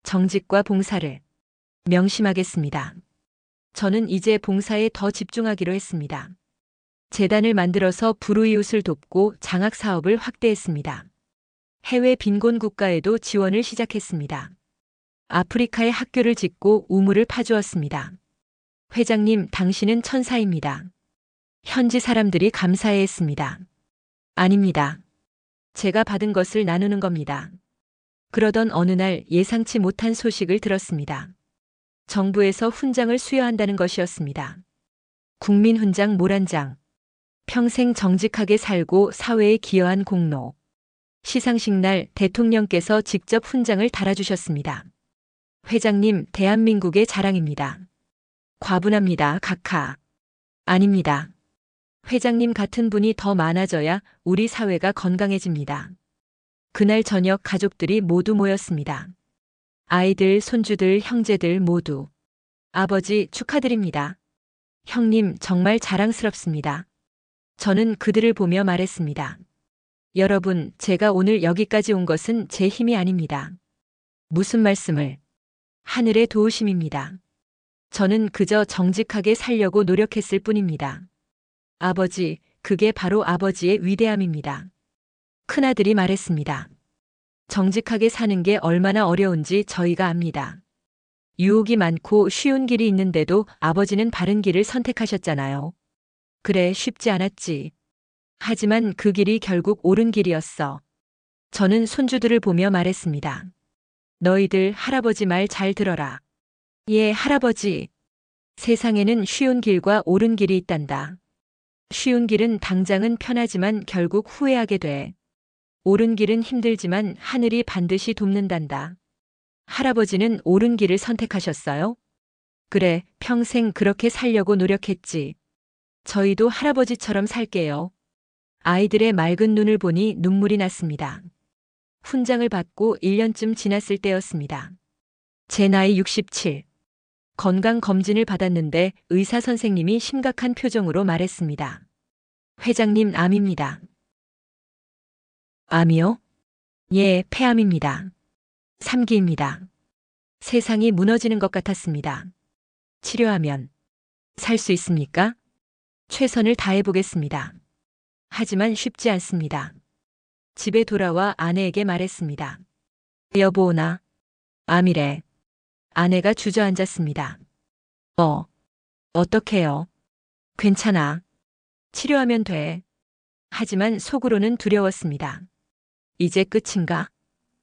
정직과 봉사를 명심하겠습니다. 저는 이제 봉사에 더 집중하기로 했습니다. 재단을 만들어서 불우이웃을 돕고 장학 사업을 확대했습니다. 해외 빈곤 국가에도 지원을 시작했습니다. 아프리카에 학교를 짓고 우물을 파주었습니다. 회장님, 당신은 천사입니다. 현지 사람들이 감사해했습니다. 아닙니다. 제가 받은 것을 나누는 겁니다. 그러던 어느 날 예상치 못한 소식을 들었습니다. 정부에서 훈장을 수여한다는 것이었습니다. 국민훈장 모란장. 평생 정직하게 살고 사회에 기여한 공로. 시상식 날 대통령께서 직접 훈장을 달아주셨습니다. 회장님, 대한민국의 자랑입니다. 과분합니다, 각하. 아닙니다. 회장님 같은 분이 더 많아져야 우리 사회가 건강해집니다. 그날 저녁 가족들이 모두 모였습니다. 아이들, 손주들, 형제들 모두. 아버지, 축하드립니다. 형님, 정말 자랑스럽습니다. 저는 그들을 보며 말했습니다. 여러분, 제가 오늘 여기까지 온 것은 제 힘이 아닙니다. 무슨 말씀을? 하늘의 도우심입니다. 저는 그저 정직하게 살려고 노력했을 뿐입니다. 아버지, 그게 바로 아버지의 위대함입니다. 큰아들이 말했습니다. 정직하게 사는 게 얼마나 어려운지 저희가 압니다. 유혹이 많고 쉬운 길이 있는데도 아버지는 바른 길을 선택하셨잖아요. 그래, 쉽지 않았지. 하지만 그 길이 결국 옳은 길이었어. 저는 손주들을 보며 말했습니다. 너희들 할아버지 말 잘 들어라. 예, 할아버지. 세상에는 쉬운 길과 옳은 길이 있단다. 쉬운 길은 당장은 편하지만 결국 후회하게 돼. 옳은 길은 힘들지만 하늘이 반드시 돕는단다. 할아버지는 옳은 길을 선택하셨어요? 그래, 평생 그렇게 살려고 노력했지. 저희도 할아버지처럼 살게요. 아이들의 맑은 눈을 보니 눈물이 났습니다. 훈장을 받고 1년쯤 지났을 때였습니다. 제 나이 67. 건강검진을 받았는데 의사 선생님이 심각한 표정으로 말했습니다. 회장님, 암입니다. 암이요? 예, 폐암입니다. 3기입니다. 세상이 무너지는 것 같았습니다. 치료하면 살 수 있습니까? 최선을 다해보겠습니다. 하지만 쉽지 않습니다. 집에 돌아와 아내에게 말했습니다. 여보, 나 암이래. 아내가 주저앉았습니다. 어떡해요? 괜찮아. 치료하면 돼. 하지만 속으로는 두려웠습니다. 이제 끝인가?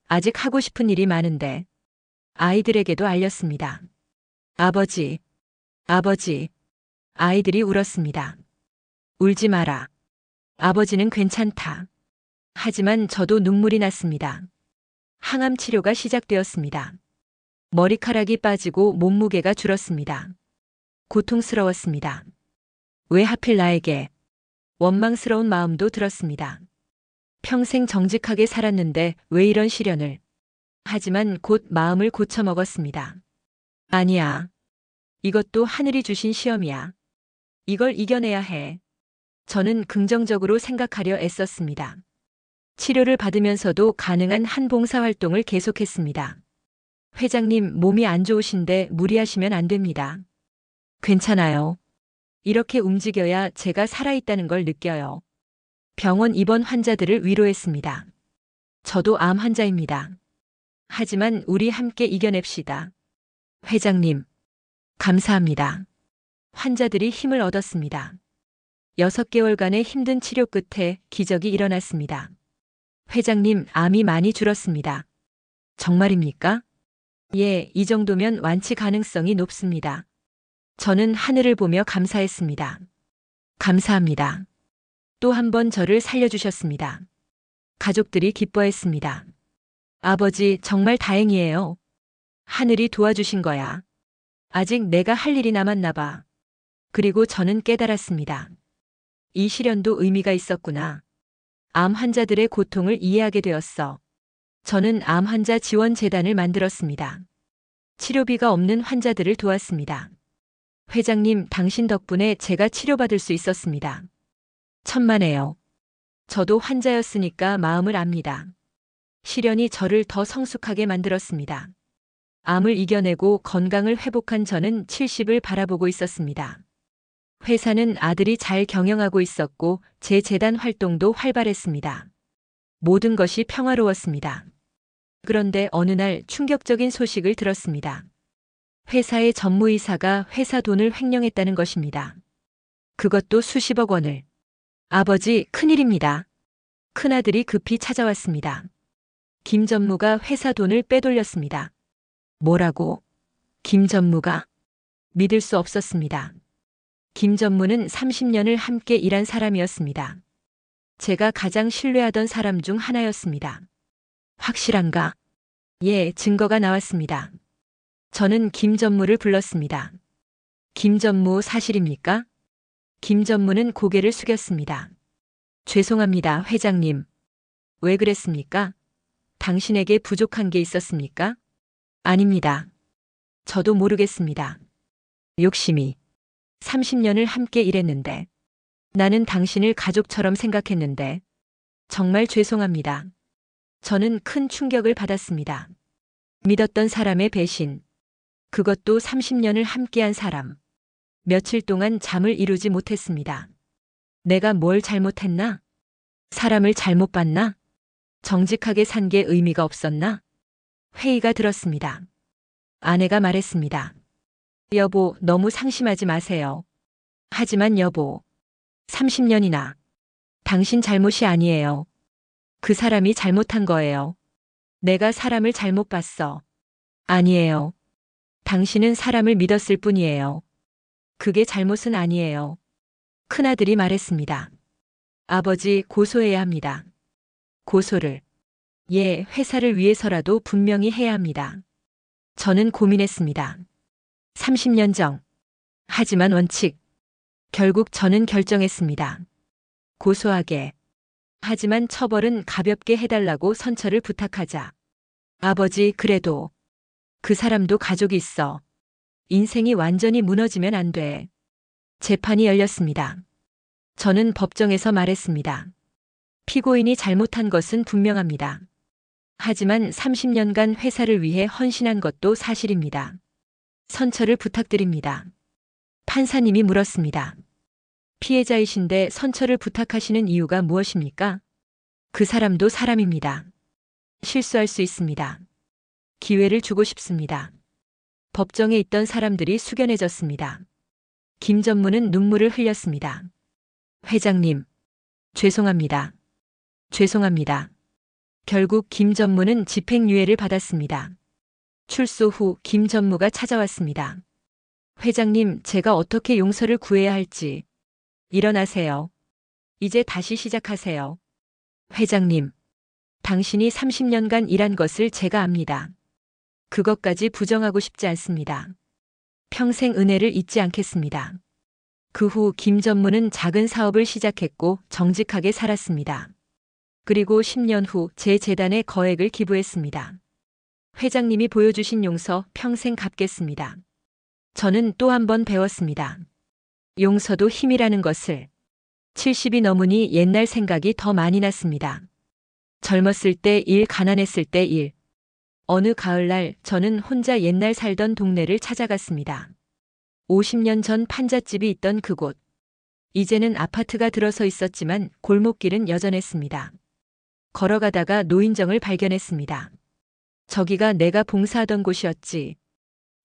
아직 하고 싶은 일이 많은데. 아이들에게도 알렸습니다. 아버지, 아버지. 아이들이 울었습니다. 울지 마라. 아버지는 괜찮다. 하지만 저도 눈물이 났습니다. 항암 치료가 시작되었습니다. 머리카락이 빠지고 몸무게가 줄었습니다. 고통스러웠습니다. 왜 하필 나에게? 원망스러운 마음도 들었습니다. 평생 정직하게 살았는데 왜 이런 시련을? 하지만 곧 마음을 고쳐먹었습니다. 아니야. 이것도 하늘이 주신 시험이야. 이걸 이겨내야 해. 저는 긍정적으로 생각하려 애썼습니다. 치료를 받으면서도 가능한 한 봉사활동을 계속했습니다. 회장님, 몸이 안 좋으신데 무리하시면 안 됩니다. 괜찮아요. 이렇게 움직여야 제가 살아있다는 걸 느껴요. 병원 입원 환자들을 위로했습니다. 저도 암 환자입니다. 하지만 우리 함께 이겨냅시다. 회장님, 감사합니다. 환자들이 힘을 얻었습니다. 6개월간의 힘든 치료 끝에 기적이 일어났습니다. 회장님, 암이 많이 줄었습니다. 정말입니까? 예, 이 정도면 완치 가능성이 높습니다. 저는 하늘을 보며 감사했습니다. 감사합니다. 또 한 번 저를 살려주셨습니다. 가족들이 기뻐했습니다. 아버지, 정말 다행이에요. 하늘이 도와주신 거야. 아직 내가 할 일이 남았나 봐. 그리고 저는 깨달았습니다. 이 시련도 의미가 있었구나. 암 환자들의 고통을 이해하게 되었어. 저는 암 환자 지원 재단을 만들었습니다. 치료비가 없는 환자들을 도왔습니다. 회장님, 당신 덕분에 제가 치료받을 수 있었습니다. 천만에요. 저도 환자였으니까 마음을 압니다. 시련이 저를 더 성숙하게 만들었습니다. 암을 이겨내고 건강을 회복한 저는 70을 바라보고 있었습니다. 회사는 아들이 잘 경영하고 있었고 제 재단 활동도 활발했습니다. 모든 것이 평화로웠습니다. 그런데 어느 날 충격적인 소식을 들었습니다. 회사의 전무이사가 회사 돈을 횡령했다는 것입니다. 그것도 수십억 원을. 아버지, 큰일입니다. 큰아들이 급히 찾아왔습니다. 김 전무가 회사 돈을 빼돌렸습니다. 뭐라고? 김 전무가? 믿을 수 없었습니다. 김 전무는 30년을 함께 일한 사람이었습니다. 제가 가장 신뢰하던 사람 중 하나였습니다. 확실한가? 예, 증거가 나왔습니다. 저는 김 전무를 불렀습니다. 김 전무, 사실입니까? 김 전무는 고개를 숙였습니다. 죄송합니다, 회장님. 왜 그랬습니까? 당신에게 부족한 게 있었습니까? 아닙니다. 저도 모르겠습니다. 욕심이. 30년을 함께 일했는데. 나는 당신을 가족처럼 생각했는데. 정말 죄송합니다. 저는 큰 충격을 받았습니다. 믿었던 사람의 배신. 그것도 30년을 함께한 사람. 며칠 동안 잠을 이루지 못했습니다. 내가 뭘 잘못했나? 사람을 잘못 봤나? 정직하게 산 게 의미가 없었나? 회의가 들었습니다. 아내가 말했습니다. 여보, 너무 상심하지 마세요. 하지만 여보, 30년이나 당신 잘못이 아니에요. 그 사람이 잘못한 거예요. 내가 사람을 잘못 봤어. 아니에요. 당신은 사람을 믿었을 뿐이에요. 그게 잘못은 아니에요. 큰아들이 말했습니다. 아버지, 고소해야 합니다. 고소를. 예, 회사를 위해서라도 분명히 해야 합니다. 저는 고민했습니다. 30년 전. 하지만 원칙. 결국 저는 결정했습니다. 고소하게. 하지만 처벌은 가볍게 해달라고 선처를 부탁하자. 아버지, 그래도. 그 사람도 가족이 있어. 인생이 완전히 무너지면 안 돼. 재판이 열렸습니다. 저는 법정에서 말했습니다. 피고인이 잘못한 것은 분명합니다. 하지만 30년간 회사를 위해 헌신한 것도 사실입니다. 선처를 부탁드립니다. 판사님이 물었습니다. 피해자이신데 선처를 부탁하시는 이유가 무엇입니까? 그 사람도 사람입니다. 실수할 수 있습니다. 기회를 주고 싶습니다. 법정에 있던 사람들이 숙연해졌습니다. 김 전무는 눈물을 흘렸습니다. 회장님, 죄송합니다. 죄송합니다. 결국 김 전무는 집행유예를 받았습니다. 출소 후 김 전무가 찾아왔습니다. 회장님, 제가 어떻게 용서를 구해야 할지. 일어나세요. 이제 다시 시작하세요. 회장님, 당신이 30년간 일한 것을 제가 압니다. 그것까지 부정하고 싶지 않습니다. 평생 은혜를 잊지 않겠습니다. 그 후 김 전무는 작은 사업을 시작했고 정직하게 살았습니다. 그리고 10년 후 제 재단에 거액을 기부했습니다. 회장님이 보여주신 용서 평생 갚겠습니다. 저는 또 한 번 배웠습니다. 용서도 힘이라는 것을. 70이 넘으니 옛날 생각이 더 많이 났습니다. 젊었을 때 일, 가난했을 때 일. 어느 가을날 저는 혼자 옛날 살던 동네를 찾아갔습니다. 50년 전 판잣집이 있던 그곳. 이제는 아파트가 들어서 있었지만 골목길은 여전했습니다. 걸어가다가 노인정을 발견했습니다. 저기가 내가 봉사하던 곳이었지.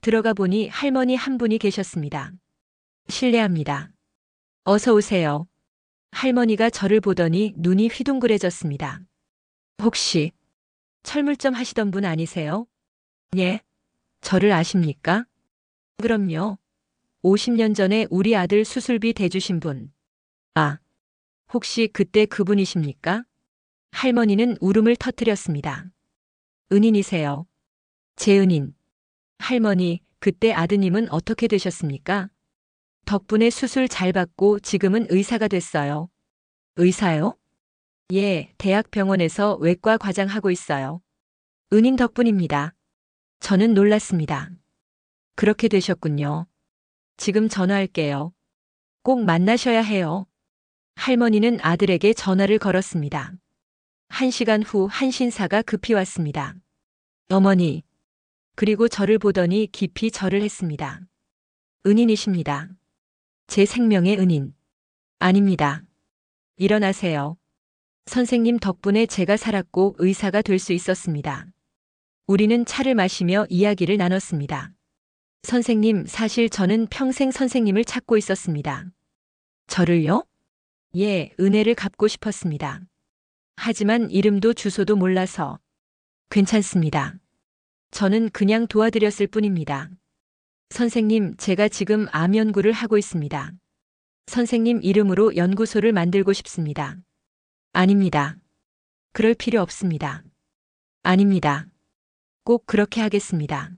들어가 보니 할머니 한 분이 계셨습니다. 실례합니다. 어서 오세요. 할머니가 저를 보더니 눈이 휘둥그레졌습니다. 혹시 철물점 하시던 분 아니세요? 예. 저를 아십니까? 그럼요. 50년 전에 우리 아들 수술비 대주신 분. 아, 혹시 그때 그분이십니까? 할머니는 울음을 터뜨렸습니다. 은인이세요. 제 은인. 할머니, 그때 아드님은 어떻게 되셨습니까? 덕분에 수술 잘 받고 지금은 의사가 됐어요. 의사요? 예, 대학병원에서 외과 과장 하고 있어요. 은인 덕분입니다. 저는 놀랐습니다. 그렇게 되셨군요. 지금 전화할게요. 꼭 만나셔야 해요. 할머니는 아들에게 전화를 걸었습니다. 1시간 후 한 신사가 급히 왔습니다. 어머니. 그리고 저를 보더니 깊이 절을 했습니다. 은인이십니다. 제 생명의 은인. 아닙니다. 일어나세요. 선생님 덕분에 제가 살았고 의사가 될 수 있었습니다. 우리는 차를 마시며 이야기를 나눴습니다. 선생님, 사실 저는 평생 선생님을 찾고 있었습니다. 저를요? 예, 은혜를 갚고 싶었습니다. 하지만 이름도 주소도 몰라서. 괜찮습니다. 저는 그냥 도와드렸을 뿐입니다. 선생님, 제가 지금 암 연구를 하고 있습니다. 선생님 이름으로 연구소를 만들고 싶습니다. 아닙니다. 그럴 필요 없습니다. 아닙니다. 꼭 그렇게 하겠습니다.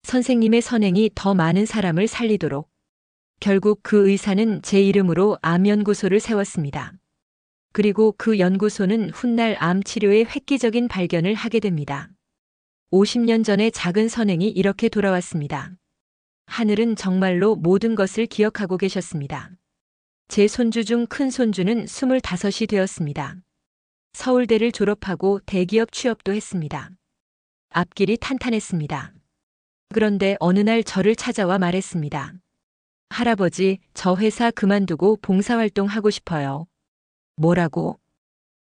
선생님의 선행이 더 많은 사람을 살리도록. 결국 그 의사는 제 이름으로 암 연구소를 세웠습니다. 그리고 그 연구소는 훗날 암 치료의 획기적인 발견을 하게 됩니다. 50년 전의 작은 선행이 이렇게 돌아왔습니다. 하늘은 정말로 모든 것을 기억하고 계셨습니다. 제 손주 중 큰 손주는 25이 되었습니다. 서울대를 졸업하고 대기업 취업도 했습니다. 앞길이 탄탄했습니다. 그런데 어느 날 저를 찾아와 말했습니다. 할아버지, 저 회사 그만두고 봉사활동 하고 싶어요. 뭐라고?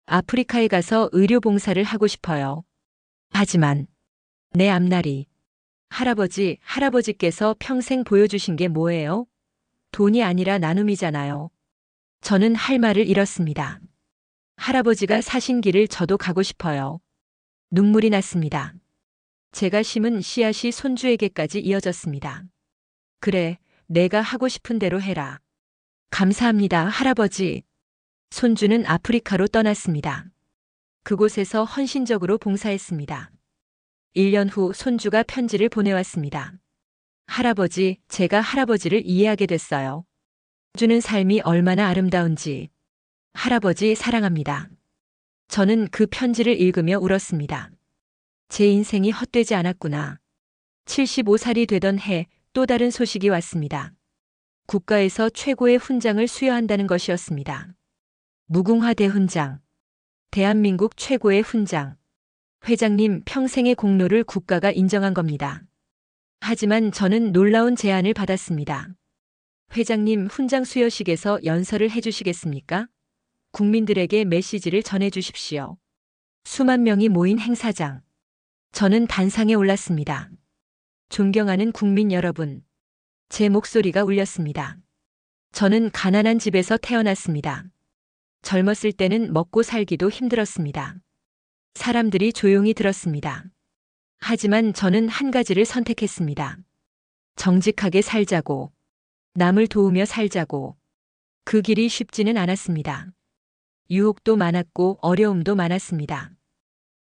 아프리카에 가서 의료봉사를 하고 싶어요. 하지만 내 앞날이. 할아버지, 할아버지께서 평생 보여주신 게 뭐예요? 돈이 아니라 나눔이잖아요. 저는 할 말을 잃었습니다. 할아버지가 사신 길을 저도 가고 싶어요. 눈물이 났습니다. 제가 심은 씨앗이 손주에게까지 이어졌습니다. 그래, 내가 하고 싶은 대로 해라. 감사합니다, 할아버지. 손주는 아프리카로 떠났습니다. 그곳에서 헌신적으로 봉사했습니다. 1년 후 손주가 편지를 보내왔습니다. 할아버지, 제가 할아버지를 이해하게 됐어요. 주는 삶이 얼마나 아름다운지. 할아버지 사랑합니다. 저는 그 편지를 읽으며 울었습니다. 제 인생이 헛되지 않았구나. 75살이 되던 해 또 다른 소식이 왔습니다. 국가에서 최고의 훈장을 수여한다는 것이었습니다. 무궁화 대훈장. 대한민국 최고의 훈장. 회장님 평생의 공로를 국가가 인정한 겁니다. 하지만 저는 놀라운 제안을 받았습니다. 회장님 훈장 수여식에서 연설을 해주시겠습니까? 국민들에게 메시지를 전해주십시오. 수만 명이 모인 행사장. 저는 단상에 올랐습니다. 존경하는 국민 여러분. 제 목소리가 울렸습니다. 저는 가난한 집에서 태어났습니다. 젊었을 때는 먹고 살기도 힘들었습니다. 사람들이 조용히 들었습니다. 하지만 저는 한 가지를 선택했습니다. 정직하게 살자고, 남을 도우며 살자고. 그 길이 쉽지는 않았습니다. 유혹도 많았고 어려움도 많았습니다.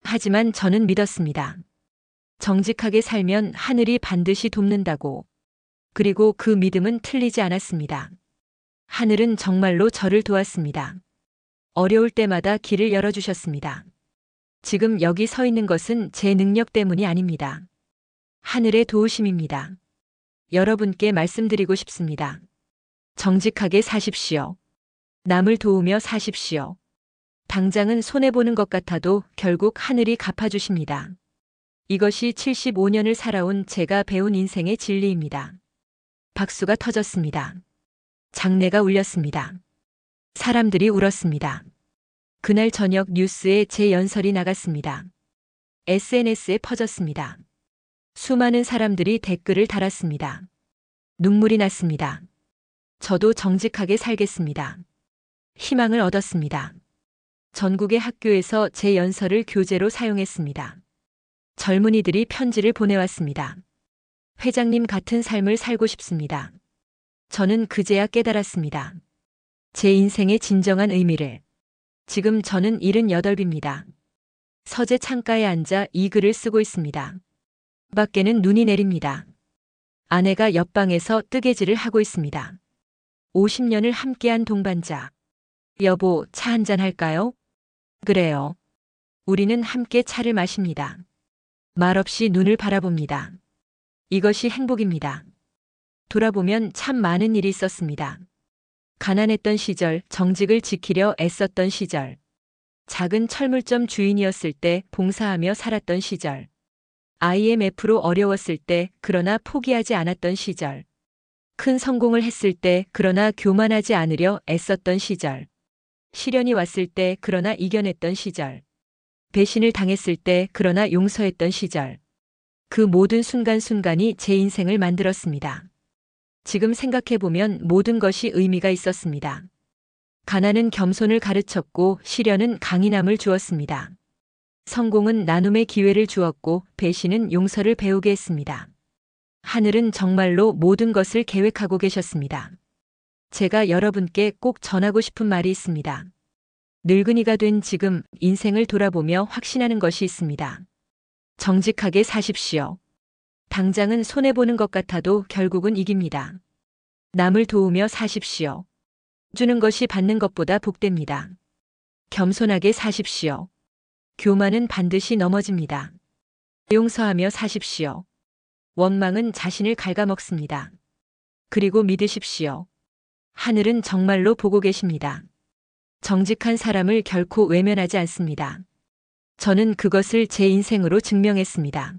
하지만 저는 믿었습니다. 정직하게 살면 하늘이 반드시 돕는다고. 그리고 그 믿음은 틀리지 않았습니다. 하늘은 정말로 저를 도왔습니다. 어려울 때마다 길을 열어주셨습니다. 지금 여기 서 있는 것은 제 능력 때문이 아닙니다. 하늘의 도우심입니다. 여러분께 말씀드리고 싶습니다. 정직하게 사십시오. 남을 도우며 사십시오. 당장은 손해보는 것 같아도 결국 하늘이 갚아주십니다. 이것이 75년을 살아온 제가 배운 인생의 진리입니다. 박수가 터졌습니다. 장내가 울렸습니다. 사람들이 울었습니다. 그날 저녁 뉴스에 제 연설이 나갔습니다. SNS에 퍼졌습니다. 수많은 사람들이 댓글을 달았습니다. 눈물이 났습니다. 저도 정직하게 살겠습니다. 희망을 얻었습니다. 전국의 학교에서 제 연설을 교재로 사용했습니다. 젊은이들이 편지를 보내왔습니다. 회장님 같은 삶을 살고 싶습니다. 저는 그제야 깨달았습니다. 제 인생의 진정한 의미를. 지금 저는 78입니다. 서재 창가에 앉아 이 글을 쓰고 있습니다. 밖에는 눈이 내립니다. 아내가 옆방에서 뜨개질을 하고 있습니다. 50년을 함께한 동반자. 여보, 차 한잔 할까요? 그래요. 우리는 함께 차를 마십니다. 말없이 눈을 바라봅니다. 이것이 행복입니다. 돌아보면 참 많은 일이 있었습니다. 가난했던 시절, 정직을 지키려 애썼던 시절. 작은 철물점 주인이었을 때 봉사하며 살았던 시절. IMF로 어려웠을 때 그러나 포기하지 않았던 시절. 큰 성공을 했을 때 그러나 교만하지 않으려 애썼던 시절. 시련이 왔을 때 그러나 이겨냈던 시절. 배신을 당했을 때 그러나 용서했던 시절. 그 모든 순간순간이 제 인생을 만들었습니다. 지금 생각해보면 모든 것이 의미가 있었습니다. 가난은 겸손을 가르쳤고 시련은 강인함을 주었습니다. 성공은 나눔의 기회를 주었고 배신은 용서를 배우게 했습니다. 하늘은 정말로 모든 것을 계획하고 계셨습니다. 제가 여러분께 꼭 전하고 싶은 말이 있습니다. 늙은이가 된 지금 인생을 돌아보며 확신하는 것이 있습니다. 정직하게 사십시오. 당장은 손해보는 것 같아도 결국은 이깁니다. 남을 도우며 사십시오. 주는 것이 받는 것보다 복됩니다. 겸손하게 사십시오. 교만은 반드시 넘어집니다. 용서하며 사십시오. 원망은 자신을 갉아먹습니다. 그리고 믿으십시오. 하늘은 정말로 보고 계십니다. 정직한 사람을 결코 외면하지 않습니다. 저는 그것을 제 인생으로 증명했습니다.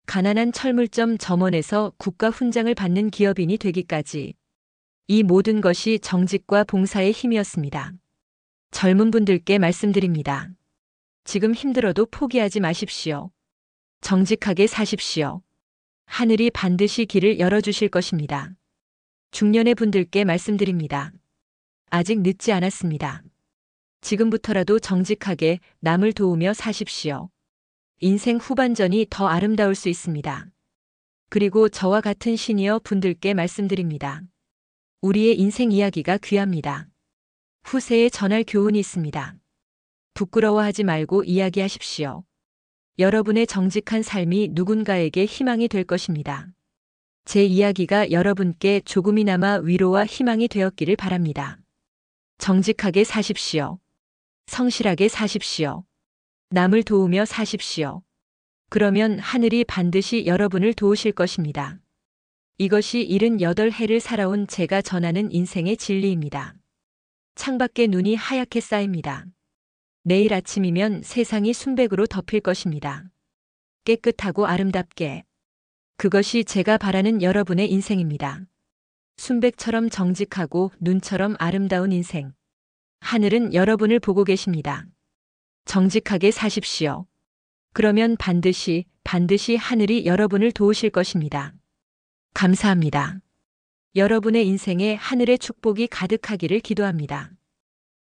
가난한 철물점 점원에서 국가 훈장을 받는 기업인이 되기까지 이 모든 것이 정직과 봉사의 힘이었습니다. 젊은 분들께 말씀드립니다. 지금 힘들어도 포기하지 마십시오. 정직하게 사십시오. 하늘이 반드시 길을 열어주실 것입니다. 중년의 분들께 말씀드립니다. 아직 늦지 않았습니다. 지금부터라도 정직하게 남을 도우며 사십시오. 인생 후반전이 더 아름다울 수 있습니다. 그리고 저와 같은 시니어 분들께 말씀드립니다. 우리의 인생 이야기가 귀합니다. 후세에 전할 교훈이 있습니다. 부끄러워하지 말고 이야기하십시오. 여러분의 정직한 삶이 누군가에게 희망이 될 것입니다. 제 이야기가 여러분께 조금이나마 위로와 희망이 되었기를 바랍니다. 정직하게 사십시오. 성실하게 사십시오. 남을 도우며 사십시오. 그러면 하늘이 반드시 여러분을 도우실 것입니다. 이것이 78해를 살아온 제가 전하는 인생의 진리입니다. 창밖에 눈이 하얗게 쌓입니다. 내일 아침이면 세상이 순백으로 덮일 것입니다. 깨끗하고 아름답게. 그것이 제가 바라는 여러분의 인생입니다. 순백처럼 정직하고 눈처럼 아름다운 인생. 하늘은 여러분을 보고 계십니다. 정직하게 사십시오. 그러면 반드시 하늘이 여러분을 도우실 것입니다. 감사합니다. 여러분의 인생에 하늘의 축복이 가득하기를 기도합니다.